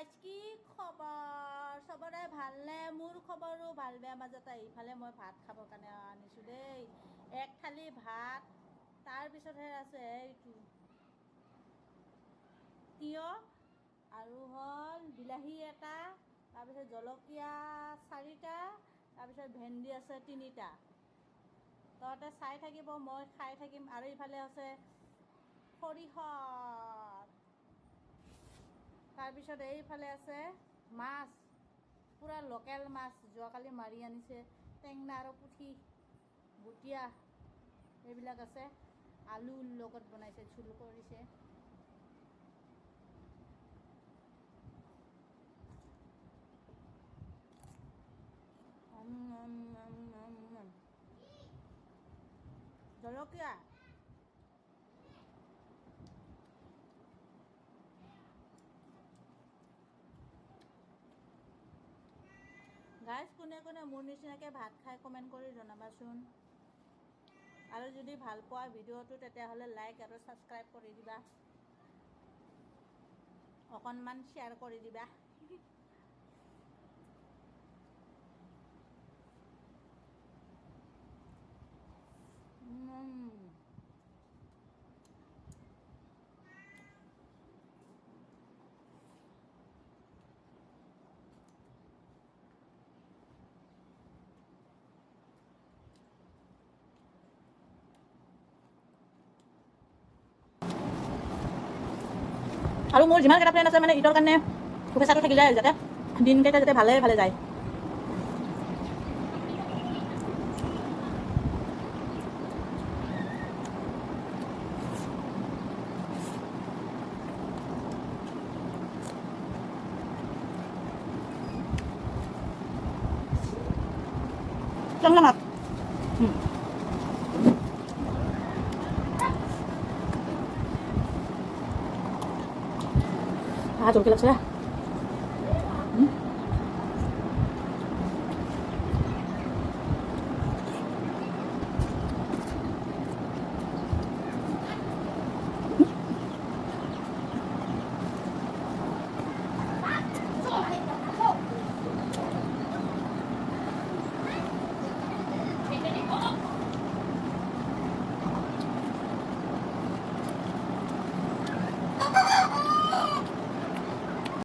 Guys কি খবৰ সবৰে ভালনে মোৰ খবৰো ভাল বেয়া মাজতে ইফালে মই ভাত খাবৰ কাৰণে আনিছোঁ দেই এক থালি ভাত তাৰপিছতহে আছে এইটো তিয়হ আৰু হ'ল বিলাহী এটা তাৰপিছত জলকীয়া 4টা তাৰপিছত ভেন্দি আছে 3টা তহঁতে চাই থাকিব মই খাই থাকিম আৰু ইফালে আছে সৰিয়হ তাৰপিছত এইফালে আছে মাছ পুৰা লোকেল মাছ যোৱাকালি মাৰি আনিছে টেঙা আৰু পুঠি বুটিয়া এইবিলাক আছে আলুৰ লগত বনাইছে জোল কৰিছে জলকীয়া গাইজ কোনে কোনে মোৰ নিচিনাকৈ ভাত খাই কমেণ্ট কৰি জনাবাচোন আৰু যদি ভাল পোৱা ভিডিঅ'টো তেতিয়াহ'লে লাইক আৰু ছাবস্ক্ৰাইব কৰি দিবা অকণমান শ্বেয়াৰ কৰি দিবা আৰু মোৰ যিমানকেইটা ফ্ৰেণ্ড আছে মানে ঈদৰ কাৰণে শুভেচ্ছাটো থাকি যায় যাতে দিনকেইটা যাতে ভালে ভালে যায় Selamat. Ah, tuh kita sudah.